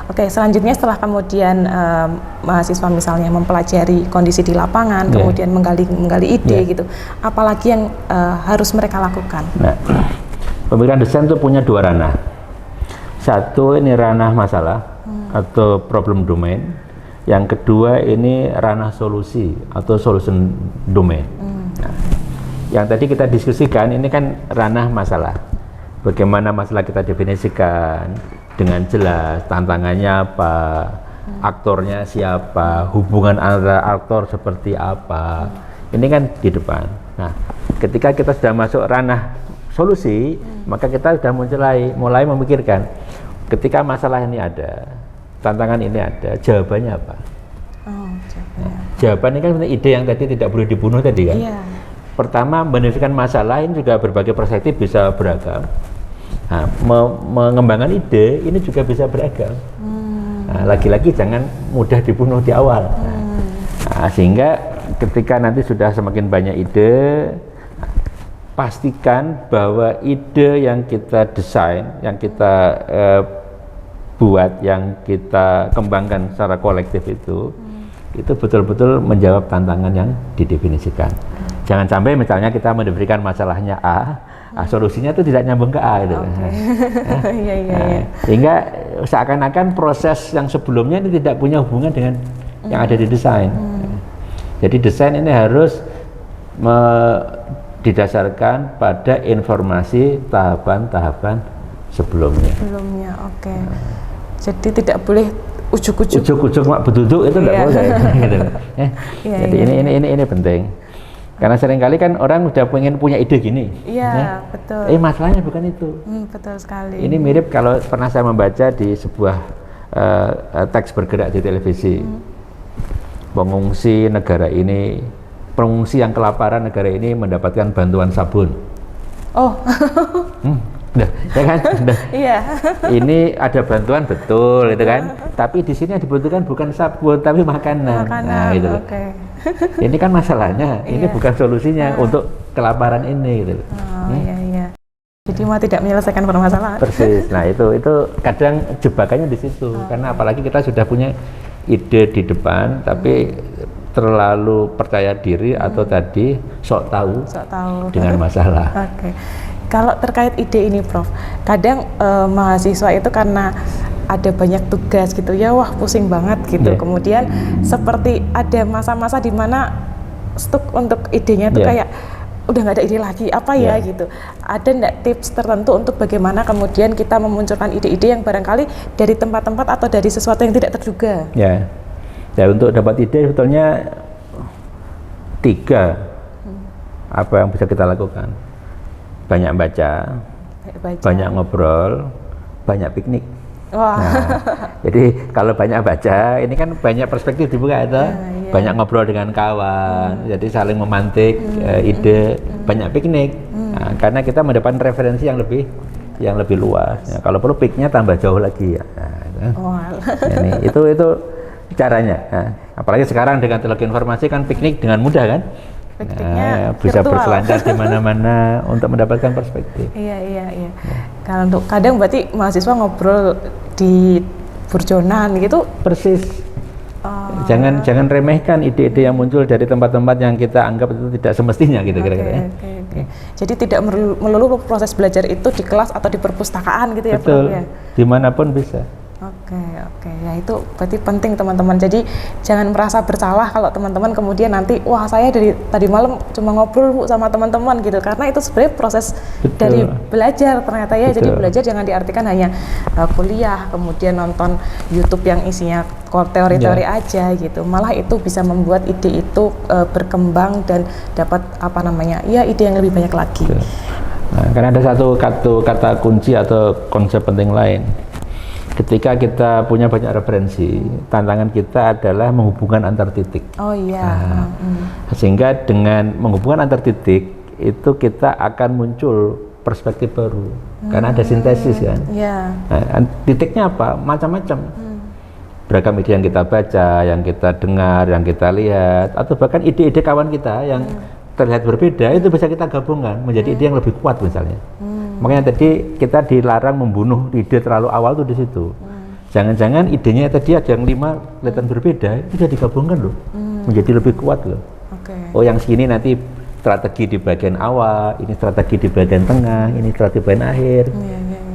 Oke, selanjutnya setelah kemudian mahasiswa misalnya mempelajari kondisi di lapangan, kemudian menggali ide gitu, apalagi yang harus mereka lakukan? Nah, pemikiran desain itu punya dua ranah. Satu ini ranah masalah atau problem domain. Yang kedua ini ranah solusi atau solution domain. Nah, yang tadi kita diskusikan ini kan ranah masalah. Bagaimana masalah kita definisikan dengan jelas, tantangannya apa, aktornya siapa, hubungan antara aktor seperti apa. Ini kan di depan. Nah, ketika kita sudah masuk ranah solusi, maka kita sudah mulai memikirkan ketika masalah ini ada, tantangan ini ada, jawabannya apa? Jawaban ini kan ide yang tadi tidak boleh dibunuh tadi kan? Pertama, mendefinisikan masalah ini juga berbagai perspektif bisa beragam. Nah, mengembangkan ide ini juga bisa beragam. Nah, lagi-lagi jangan mudah dibunuh di awal. Nah, sehingga ketika nanti sudah semakin banyak ide, pastikan bahwa ide yang kita desain, yang kita buat, yang kita kembangkan secara kolektif itu betul-betul menjawab tantangan yang didefinisikan. Jangan sampai misalnya kita mendefinisikan masalahnya A, solusinya itu tidak nyambung ke A gitu. Sehingga seakan-akan proses yang sebelumnya ini tidak punya hubungan dengan yang ada di desain. Jadi desain ini harus didasarkan pada informasi tahapan-tahapan sebelumnya. Jadi tidak boleh ujuk-ujuk mak beduduk itu tidak boleh. Gitu. Jadi ini penting. Karena seringkali kan orang udah pengen punya ide gini. Betul. Masalahnya bukan itu. Betul sekali. Ini mirip kalau pernah saya membaca di sebuah teks bergerak di televisi. Pengungsi yang kelaparan negara ini mendapatkan bantuan sabun. Ya kan? Ini ada bantuan betul, itu kan? Tapi di sini yang dibutuhkan bukan sabun, tapi makanan. Nah, gitu. Ini kan masalahnya, ini bukan solusinya untuk kelaparan ini, gitu. Jadi mau tidak menyelesaikan permasalahan. Persis. Nah, itu kadang jebakannya di situ. Karena apalagi kita sudah punya ide di depan, tapi terlalu percaya diri atau tadi sok tahu dengan masalah. Kalau terkait ide ini, Prof, kadang mahasiswa itu karena ada banyak tugas gitu ya, wah pusing banget gitu. Kemudian seperti ada masa-masa di mana stuck untuk idenya tuh kayak udah nggak ada ide lagi, apa ya gitu. Ada nggak tips tertentu untuk bagaimana kemudian kita memunculkan ide-ide yang barangkali dari tempat-tempat atau dari sesuatu yang tidak terduga? Ya, untuk dapat ide sebetulnya 3 apa yang bisa kita lakukan. Banyak baca, banyak ngobrol, banyak piknik. Jadi kalau banyak baca, ini kan banyak perspektif dibuka itu, banyak ngobrol dengan kawan, jadi saling memantik ide, banyak piknik, karena kita mendapatkan referensi yang lebih luas. Kalau perlu pikniknya tambah jauh lagi ya. Itu caranya. Apalagi sekarang dengan teknologi informasi kan piknik dengan mudah kan. Bisa berselancar di mana-mana untuk mendapatkan perspektif. Kalau untuk kadang berarti mahasiswa ngobrol di burjonan gitu. Persis. Jangan remehkan ide-ide yang muncul dari tempat-tempat yang kita anggap itu tidak semestinya gitu kira-kira. Jadi tidak melulu proses belajar itu di kelas atau di perpustakaan gitu ya, Betul. Prof ya. Dimanapun bisa. Ya itu berarti penting teman-teman. Jadi jangan merasa bersalah kalau teman-teman kemudian nanti wah saya dari tadi malam cuma ngobrol Bu sama teman-teman gitu, karena itu sebenarnya proses dari belajar ternyata ya. Jadi belajar jangan diartikan hanya kuliah kemudian nonton YouTube yang isinya teori-teori aja gitu. Malah itu bisa membuat ide itu berkembang dan dapat ide yang lebih banyak lagi. Nah, karena ada satu kata kunci atau konsep penting lain. Ketika kita punya banyak referensi, tantangan kita adalah menghubungkan antar titik. Sehingga dengan menghubungkan antar titik, itu kita akan muncul perspektif baru. Karena ada sintesis kan. Titiknya apa? Macam-macam. Beragam ide yang kita baca, yang kita dengar, yang kita lihat, atau bahkan ide-ide kawan kita yang terlihat berbeda, itu bisa kita gabungkan menjadi ide yang lebih kuat misalnya. Makanya tadi kita dilarang membunuh ide terlalu awal tuh di situ. Jangan-jangan idenya tadi ada yang 5 kelihatan berbeda, itu bisa digabungkan loh, menjadi lebih kuat loh. Oh yang segini nanti strategi di bagian awal, ini strategi di bagian tengah, ini strategi bagian akhir,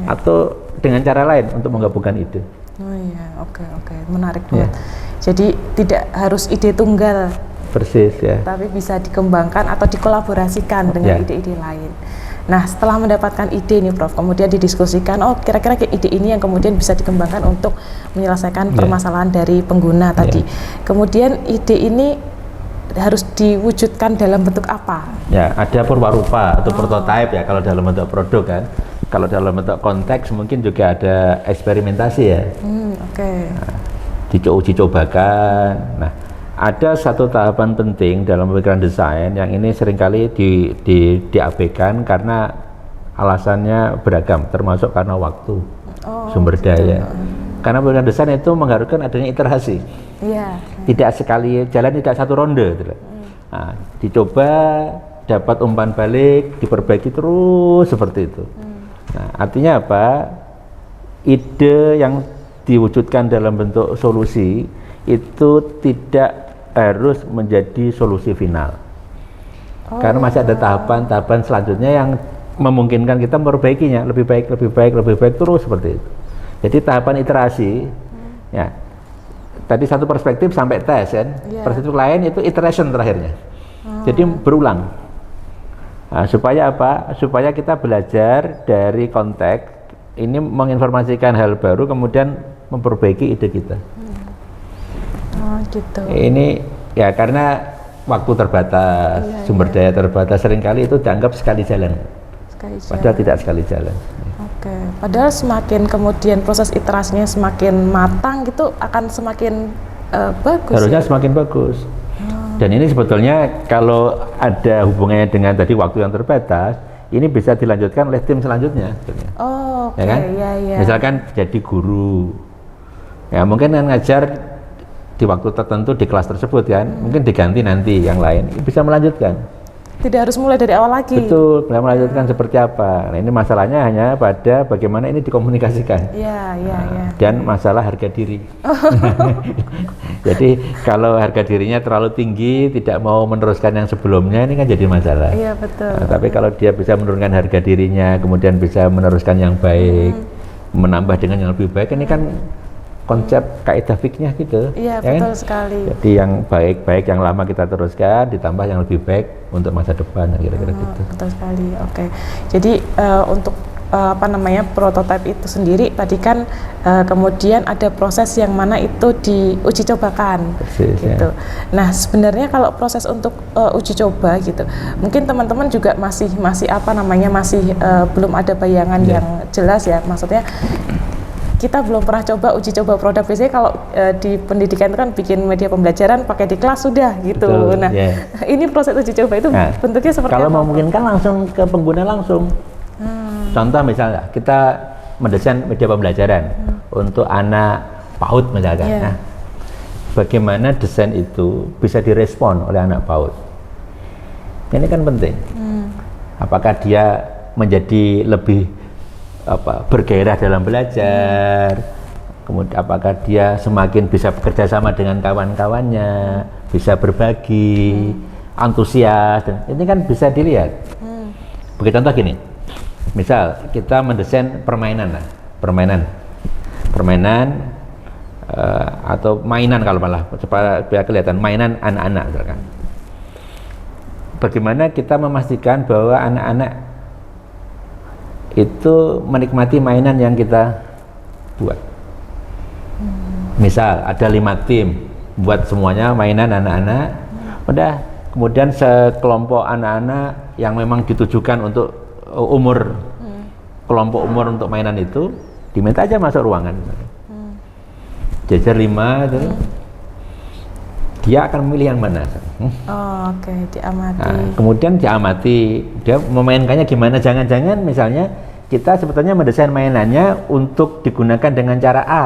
atau dengan cara lain untuk menggabungkan ide. Oh iya, oke, menarik banget. Jadi tidak harus ide tunggal, persis ya, tapi bisa dikembangkan atau dikolaborasikan dengan ide-ide lain. Nah, setelah mendapatkan ide nih Prof, kemudian didiskusikan, oh kira-kira ide ini yang kemudian bisa dikembangkan untuk menyelesaikan permasalahan dari pengguna tadi. Kemudian ide ini harus diwujudkan dalam bentuk apa? Ya, ada purwarupa atau prototipe ya kalau dalam bentuk produk kan. Kalau dalam bentuk konteks mungkin juga ada eksperimentasi ya. Nah, diuji cobakan. Nah, ada satu tahapan penting dalam pemikiran desain yang ini seringkali diabaikan karena alasannya beragam, termasuk karena waktu, sumber daya. Karena pemikiran desain itu mengharuskan adanya iterasi. Tidak sekali jalan, tidak satu ronde. Nah, dicoba, dapat umpan balik, diperbaiki terus seperti itu. Nah, artinya apa? Ide yang diwujudkan dalam bentuk solusi itu tidak harus menjadi solusi final, karena masih ada tahapan-tahapan selanjutnya yang memungkinkan kita memperbaikinya lebih baik terus seperti itu. Jadi tahapan iterasi, ya tadi satu perspektif sampai tes kan, perspektif lain itu iteration terakhirnya. Jadi berulang. Nah, supaya apa? Supaya kita belajar dari konteks ini, menginformasikan hal baru, kemudian memperbaiki ide kita. Ini ya karena waktu terbatas, sumber daya terbatas, seringkali itu dianggap sekali jalan. Padahal tidak sekali jalan. Padahal semakin kemudian proses iterasinya semakin matang gitu akan semakin bagus. Harusnya semakin bagus. Dan ini sebetulnya kalau ada hubungannya dengan tadi waktu yang terbatas, ini bisa dilanjutkan oleh tim selanjutnya. Ya kan? Misalkan jadi guru, ya mungkin kan ngajar di waktu tertentu di kelas tersebut kan, mungkin diganti nanti yang lain, bisa melanjutkan. Tidak harus mulai dari awal lagi. Betul, melanjutkan seperti apa. Nah, ini masalahnya hanya pada bagaimana ini dikomunikasikan. Dan masalah harga diri. Jadi kalau harga dirinya terlalu tinggi, tidak mau meneruskan yang sebelumnya, ini kan jadi masalah. Nah, tapi kalau dia bisa menurunkan harga dirinya, kemudian bisa meneruskan yang baik, menambah dengan yang lebih baik, ini kan konsep kaidah fikihnya gitu. Betul sekali. Jadi yang baik-baik yang lama kita teruskan, ditambah yang lebih baik untuk masa depan, kira-kira gitu. Betul sekali. Jadi untuk prototipe itu sendiri tadi kan kemudian ada proses yang mana itu diuji cobakan. Persis, gitu. Nah, sebenarnya kalau proses untuk uji coba gitu, mungkin teman-teman juga masih belum ada bayangan yang jelas ya. Maksudnya kita belum pernah coba uji coba produk. Biasanya kalau di pendidikan itu kan bikin media pembelajaran pakai di kelas sudah gitu. Betul, ini proses uji coba itu bentuknya seperti apa? Kalau memungkinkan langsung ke pengguna langsung. Contoh misalnya kita mendesain media pembelajaran untuk anak PAUD misalkan. Nah, bagaimana desain itu bisa direspon oleh anak PAUD? Ini kan penting. Apakah dia menjadi lebih bergairah dalam belajar, kemudian apakah dia semakin bisa bekerja sama dengan kawan-kawannya, bisa berbagi, antusias, dan ini kan bisa dilihat. Bagi contoh gini, misal kita mendesain permainan atau mainan, kalau malah supaya kelihatan mainan anak-anak misalkan. Bagaimana kita memastikan bahwa anak-anak itu menikmati mainan yang kita buat. Misal ada 5 tim buat semuanya mainan anak-anak, udah kemudian sekelompok anak-anak yang memang ditujukan untuk kelompok umur untuk mainan itu diminta aja masuk ruangan, jajar 5 itu, dia akan memilih yang mana. Diamati. Nah, kemudian diamati dia memainkannya gimana. Jangan-jangan misalnya kita sebetulnya mendesain mainannya untuk digunakan dengan cara A,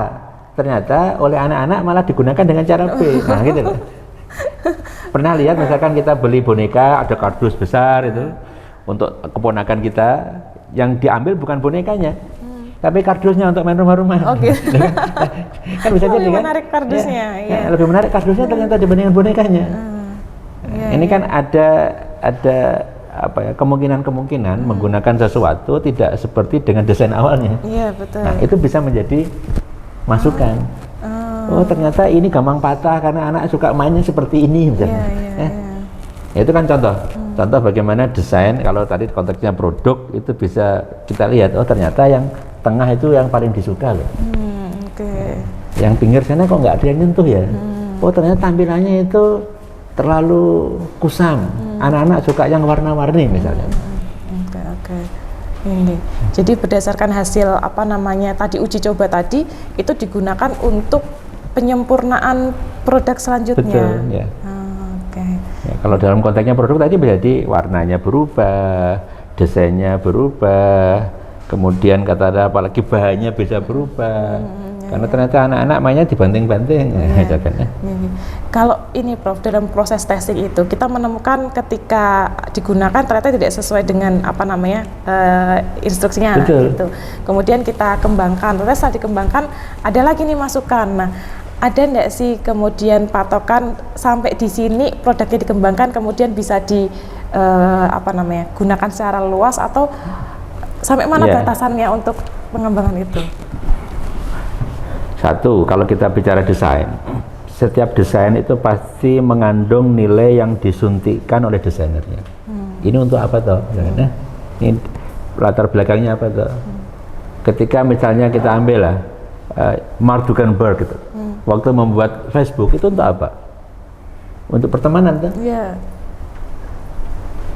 ternyata oleh anak-anak malah digunakan dengan cara B. Nah gitu loh. Pernah lihat misalkan kita beli boneka, ada kardus besar itu untuk keponakan kita, yang diambil bukan bonekanya, tapi kardusnya untuk main rumah-rumah. Oke. Kan bisa jadi Lebih kan? menarik kardusnya, iya. Lebih menarik kardusnya ternyata dibandingkan bonekanya. Iya, Ini iya. kan ada apa ya, kemungkinan menggunakan sesuatu tidak seperti dengan desain awalnya. Iya, betul. Nah, itu bisa menjadi masukan. Oh, ternyata ini gampang patah karena anak suka mainnya seperti ini misalnya. Iya. Ya, itu kan contoh. Contoh bagaimana desain, kalau tadi konteksnya produk itu bisa kita lihat, oh ternyata yang tengah itu yang paling disuka loh. Oke. Yang pinggir sana kok nggak ada yang nyentuh ya. Oh ternyata tampilannya itu terlalu kusam. Anak-anak suka yang warna-warni misalnya. Oke. Ini. Jadi berdasarkan hasil apa namanya tadi uji coba tadi itu digunakan untuk penyempurnaan produk selanjutnya. Betul, ya. Oke. Ya, kalau dalam konteksnya produk tadi berarti warnanya berubah, desainnya berubah, kemudian apalagi bahannya bisa berubah. Karena ternyata anak-anak mainnya dibanting-banting. Kalau ini Prof, dalam proses testing itu kita menemukan ketika digunakan ternyata tidak sesuai dengan apa namanya instruksinya. Betul. Gitu. Kemudian kita kembangkan, ternyata setelah dikembangkan ada lagi nih masukan. Nah, ada enggak sih kemudian patokan sampai di sini produknya dikembangkan kemudian bisa gunakan secara luas atau sampai mana batasannya untuk pengembangan itu? Satu, kalau kita bicara desain, setiap desain itu pasti mengandung nilai yang disuntikkan oleh desainernya. Ini untuk apa toh? Ini latar belakangnya apa toh? Ketika misalnya kita ambil lah Mark Zuckerberg gitu, waktu membuat Facebook itu untuk apa? Untuk pertemanan kan? Iya.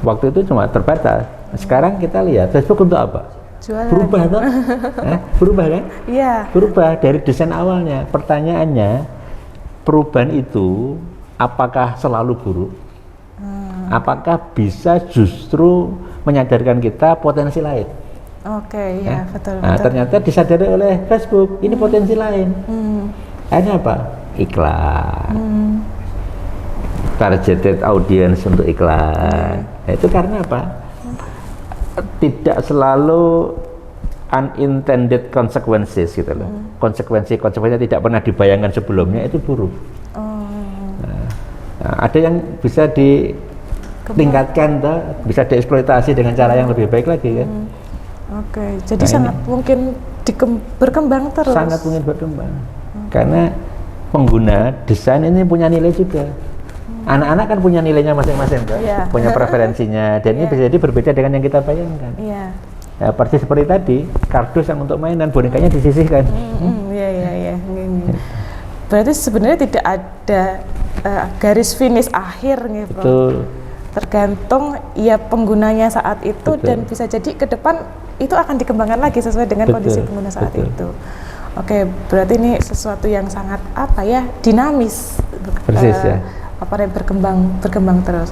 Waktu itu cuma terbatas. Sekarang kita lihat Facebook untuk apa? Jualan. Berubah toh? Berubah kan? Iya. Berubah dari desain awalnya. Pertanyaannya, perubahan itu apakah selalu buruk? Apakah bisa justru menyadarkan kita potensi lain? Oke, iya, betul. Nah, ternyata disadari oleh Facebook, ini potensi lain. Akhirnya apa? Iklan. Targeted audience untuk iklan. Nah, itu karena apa? Tidak selalu unintended consequences gitu loh. Konsekuensi-konsekuensinya tidak pernah dibayangkan sebelumnya itu buruk. Nah, ada yang bisa ditingkatkan, bisa dieksploitasi dengan cara yang lebih baik lagi kan. Oke, jadi sangat mungkin berkembang terus. Sangat mungkin berkembang. Karena pengguna desain ini punya nilai juga. Anak-anak kan punya nilainya masing-masing kan, punya preferensinya, dan ini bisa jadi berbeda dengan yang kita bayangkan. Ya, persis seperti tadi, kardus yang untuk mainan, bonekanya disisihkan. Iya. Berarti sebenarnya tidak ada garis finish akhir nih, Bro. Betul. Tergantung ya penggunanya saat itu. Betul. Dan bisa jadi ke depan itu akan dikembangkan lagi sesuai dengan kondisi pengguna saat itu. Oke, berarti ini sesuatu yang sangat dinamis. Persis ya. Berkembang terus.